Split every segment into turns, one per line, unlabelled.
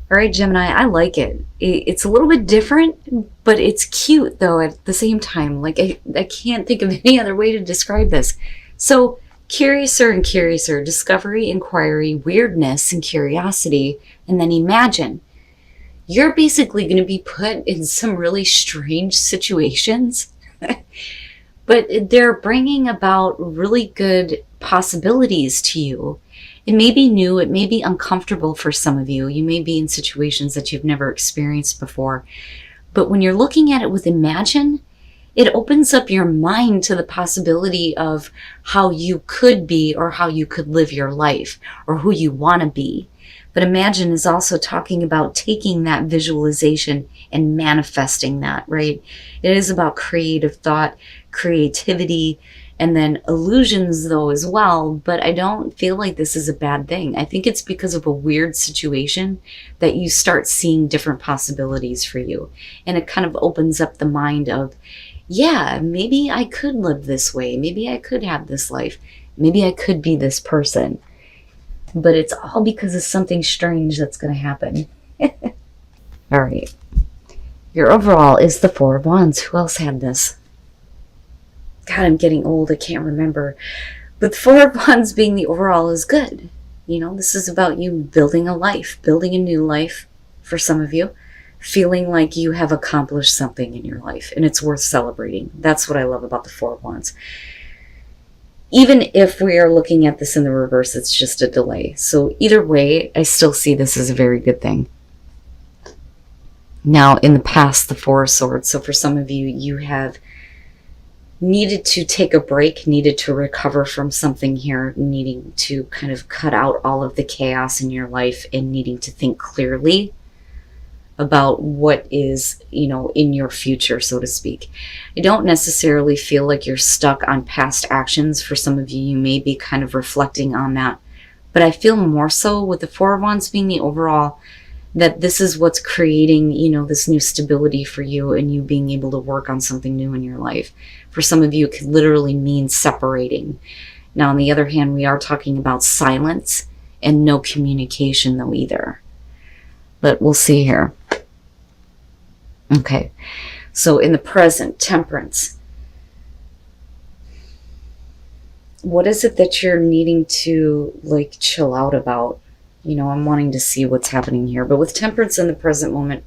All right, Gemini, I like it. It's a little bit different, but it's cute though at the same time. Like, I can't think of any other way to describe this. So, curiouser and curiouser, discovery, inquiry, weirdness, and curiosity, and then imagine. You're basically going to be put in some really strange situations, but they're bringing about really good possibilities to you. It may be new, it may be uncomfortable for some of you. You may be in situations that you've never experienced before. But when you're looking at it with imagine, it opens up your mind to the possibility of how you could be or how you could live your life or who you want to be. But imagine is also talking about taking that visualization and manifesting that, right? It is about creative thought, creativity, and then illusions though as well. But I don't feel like this is a bad thing. I think it's because of a weird situation that you start seeing different possibilities for you. And it kind of opens up the mind of, yeah, maybe I could live this way. Maybe I could have this life. Maybe I could be this person. But it's all because of something strange that's going to happen. All right. Your overall is the Four of Wands. Who else had this? God, I'm getting old. I can't remember. But the Four of Wands being the overall is good. You know, this is about you building a life, building a new life for some of you, feeling like you have accomplished something in your life and it's worth celebrating. That's what I love about the Four of Wands. Even if we are looking at this in the reverse, it's just a delay. So either way, I still see this as a very good thing. Now, in the past, the Four of Swords. So for some of you, you have needed to take a break, needed to recover from something here, needing to kind of cut out all of the chaos in your life and needing to think clearly about what is, you know, in your future, so to speak. I don't necessarily feel like you're stuck on past actions. For some of you, you may be kind of reflecting on that. But I feel more so with the Four of Wands being the overall, that this is what's creating, you know, this new stability for you and you being able to work on something new in your life. For some of you, it could literally mean separating. Now, on the other hand, we are talking about silence and no communication though either. But we'll see here. Okay, so in the present, Temperance. What is it that you're needing to like chill out about? You know, I'm wanting to see what's happening here. But with Temperance in the present moment,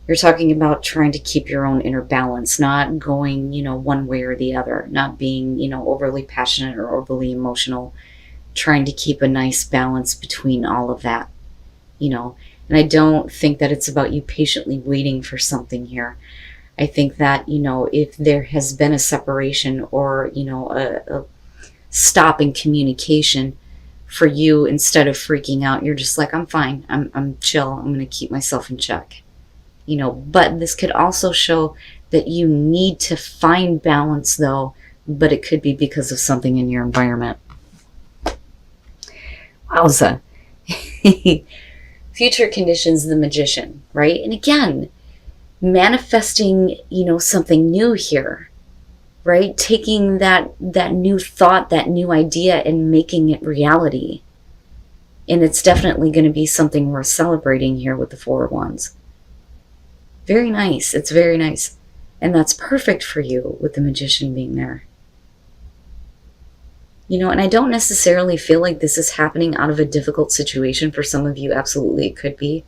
you're talking about trying to keep your own inner balance, not going, you know, one way or the other, not being, you know, overly passionate or overly emotional, trying to keep a nice balance between all of that, you know. And I don't think that it's about you patiently waiting for something here. I think that, you know, if there has been a separation or, you know, a stop in communication for you, instead of freaking out, you're just like, I'm fine. I'm chill. I'm going to keep myself in check. You know, but this could also show that you need to find balance though, but it could be because of something in your environment. Wowza. Future conditions, the Magician, right? And again, manifesting, you know, something new here, right? Taking that new thought, that new idea and making it reality. And it's definitely going to be something worth celebrating here with the Four of Wands. Very nice. It's very nice. And that's perfect for you with the Magician being there. You know, and I don't necessarily feel like this is happening out of a difficult situation. For some of you, absolutely it could be.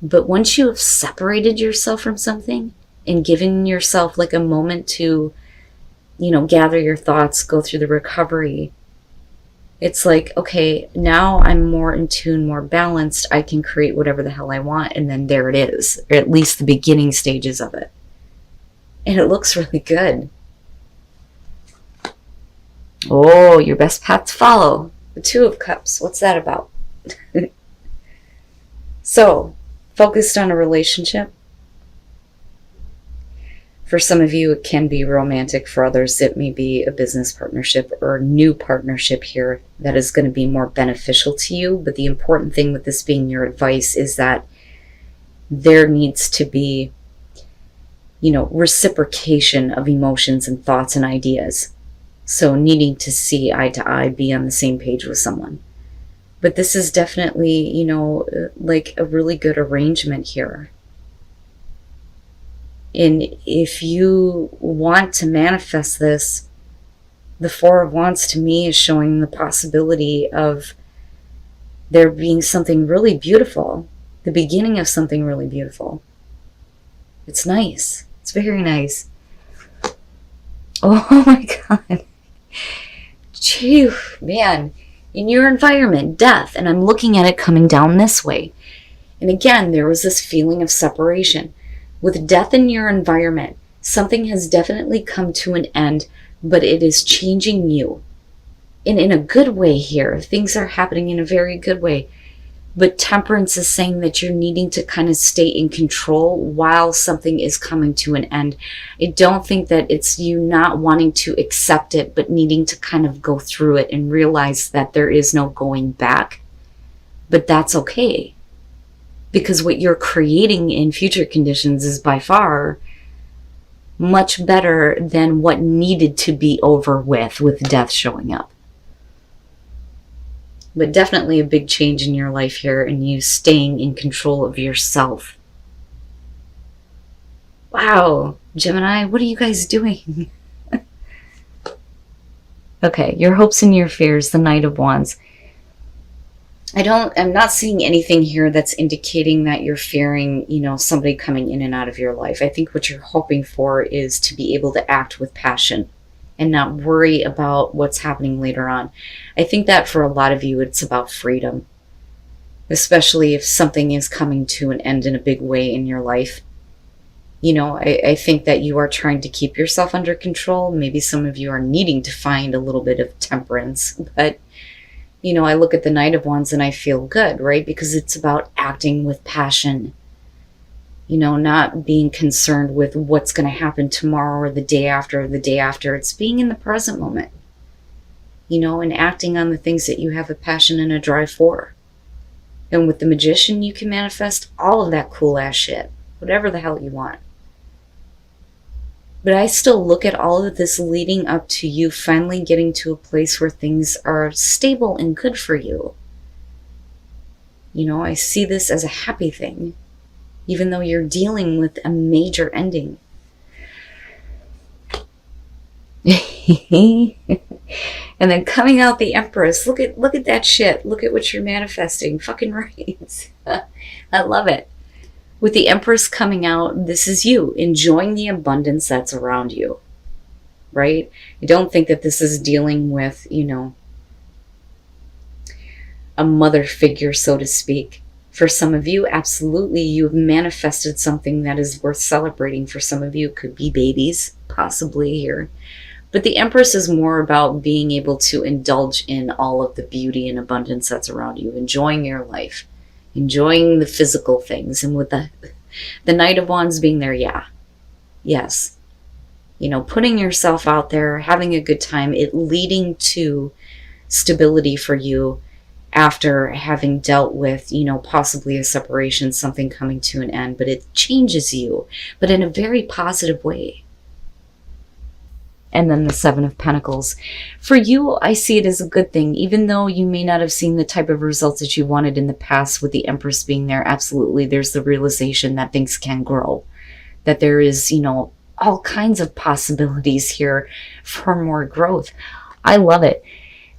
But once you have separated yourself from something and given yourself like a moment to, you know, gather your thoughts, go through the recovery, it's like, okay, now I'm more in tune, more balanced. I can create whatever the hell I want. And then there it is, or at least the beginning stages of it. And it looks really good. Oh, your best path to follow. The Two of Cups. What's that about? So, focused on a relationship. For some of you, it can be romantic. For others, it may be a business partnership or a new partnership here that is going to be more beneficial to you. But the important thing with this being your advice is that there needs to be, you know, reciprocation of emotions and thoughts and ideas. So needing to see eye to eye, be on the same page with someone. But this is definitely, like a really good arrangement here. And if you want to manifest this, the Four of Wands to me is showing the possibility of there being something really beautiful, the beginning of something really beautiful. It's nice. It's very nice. Oh my God. Phew, man. In your environment, death, and I'm looking at it coming down this way. And again, there was this feeling of separation. With death in your environment, something has definitely come to an end, but it is changing you. And in a good way here. Things are happening in a very good way. But Temperance is saying that you're needing to kind of stay in control while something is coming to an end. I don't think that it's you not wanting to accept it, but needing to kind of go through it and realize that there is no going back. But that's okay. Because what you're creating in future conditions is by far much better than what needed to be over with death showing up. But definitely a big change in your life here and you staying in control of yourself. Wow, Gemini, what are you guys doing? Okay, your hopes and your fears, the Knight of Wands. I'm not seeing anything here that's indicating that you're fearing, somebody coming in and out of your life. I think what you're hoping for is to be able to act with passion and not worry about what's happening later on. I think that for a lot of you, it's about freedom, especially if something is coming to an end in a big way in your life. I think that you are trying to keep yourself under control. Maybe some of you are needing to find a little bit of temperance, but I look at the Knight of Wands and I feel good, right? Because it's about acting with passion. Not being concerned with what's going to happen tomorrow or the day after or the day after. It's being in the present moment, and acting on the things that you have a passion and a drive for. And with the Magician, you can manifest all of that cool ass shit, whatever the hell you want. But I still look at all of this leading up to you finally getting to a place where things are stable and good for you. I see this as a happy thing, even though you're dealing with a major ending. And then coming out the Empress. Look at that shit. Look at what you're manifesting. Fucking right. I love it. With the Empress coming out, this is you enjoying the abundance that's around you, right? I don't think that this is dealing with, a mother figure, so to speak. For some of you, absolutely, you've manifested something that is worth celebrating. For some of you, it could be babies, possibly here. But the Empress is more about being able to indulge in all of the beauty and abundance that's around you, enjoying your life. Enjoying the physical things. And with the Knight of Wands being there, yes. Putting yourself out there, having a good time, it leading to stability for you after having dealt with, possibly a separation, something coming to an end. But it changes you, but in a very positive way. And then the Seven of Pentacles. For you, I see it as a good thing, even though you may not have seen the type of results that you wanted in the past with the Empress being there. Absolutely, there's the realization that things can grow, that there is, all kinds of possibilities here for more growth. I love it.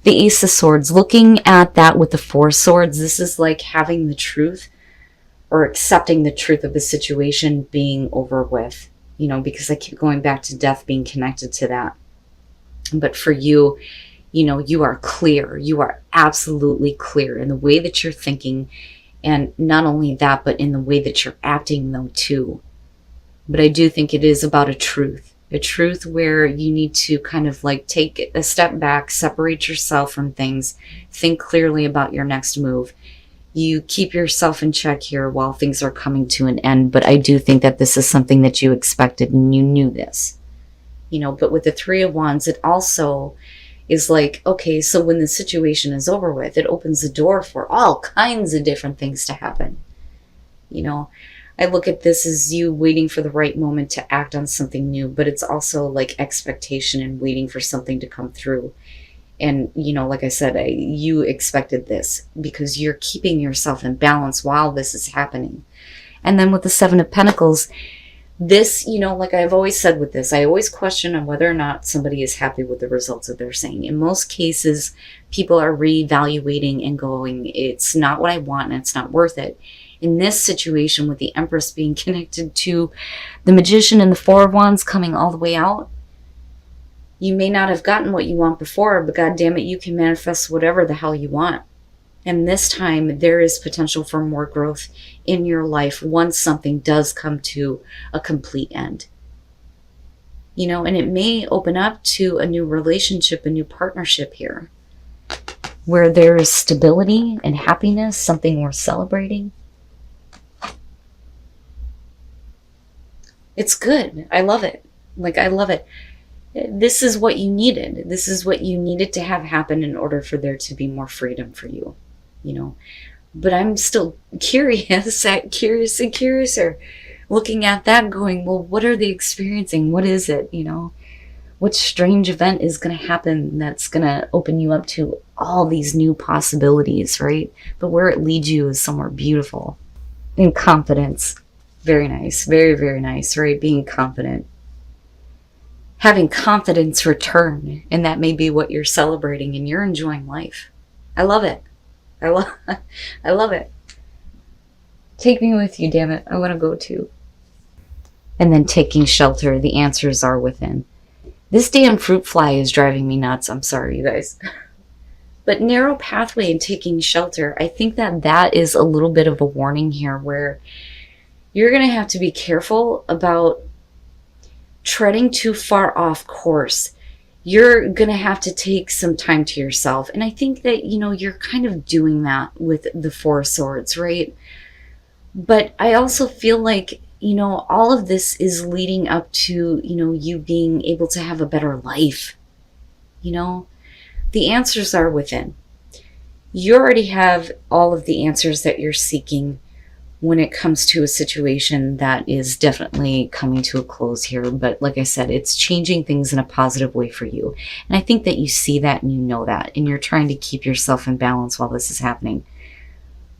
The Ace of Swords, looking at that with the Four Swords, this is like having the truth or accepting the truth of the situation being over with. Because I keep going back to death being connected to that. But for you, you are clear. You are absolutely clear in the way that you're thinking. And not only that, but in the way that you're acting, though, too. But I do think it is about a truth where you need to kind of like take a step back, separate yourself from things, think clearly about your next move. You keep yourself in check here while things are coming to an end. But I do think that this is something that you expected and you knew this. But with the Three of Wands, it also is like, okay, so when the situation is over with, it opens the door for all kinds of different things to happen. I look at this as you waiting for the right moment to act on something new, but it's also like expectation and waiting for something to come through. And, like I said, you expected this because you're keeping yourself in balance while this is happening. And then with the Seven of Pentacles, this, like I've always said with this, I always question on whether or not somebody is happy with the results that they're saying. In most cases, people are reevaluating and going, it's not what I want and it's not worth it. In this situation, with the Empress being connected to the Magician and the Four of Wands coming all the way out, you may not have gotten what you want before, but God damn it, you can manifest whatever the hell you want. And this time, there is potential for more growth in your life once something does come to a complete end. And it may open up to a new relationship, a new partnership here, where there is stability and happiness, something worth celebrating. It's good. I love it. I love it. This is what you needed. This is what you needed to have happen in order for there to be more freedom for you. But I'm still curiouser, looking at that going, well, what are they experiencing? What is it? What strange event is going to happen that's going to open you up to all these new possibilities, right? But where it leads you is somewhere beautiful. And confidence. Very nice. Very, very nice, right? Being confident. Having confidence return. And that may be what you're celebrating and you're enjoying life. I love it. I love it. Take me with you, damn it. I want to go too. And then taking shelter. The answers are within. This damn fruit fly is driving me nuts. I'm sorry, you guys. But narrow pathway and taking shelter. I think that is a little bit of a warning here where you're going to have to be careful about treading too far off course. You're going to have to take some time to yourself. And I think that, you're kind of doing that with the Four of Swords, right? But I also feel like, all of this is leading up to, you being able to have a better life. The answers are within. You already have all of the answers that you're seeking when it comes to a situation that is definitely coming to a close here. But like I said, it's changing things in a positive way for you. And I think that you see that and you know that. And you're trying to keep yourself in balance while this is happening.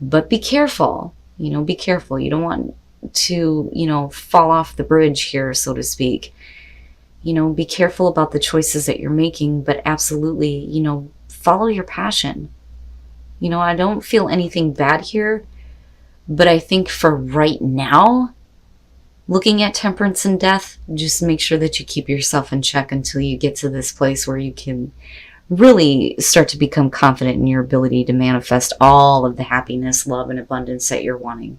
But be careful. Be careful. You don't want to, fall off the bridge here, so to speak. Be careful about the choices that you're making. But absolutely, follow your passion. I don't feel anything bad here. But I think for right now, looking at temperance and death, just make sure that you keep yourself in check until you get to this place where you can really start to become confident in your ability to manifest all of the happiness, love, and abundance that you're wanting.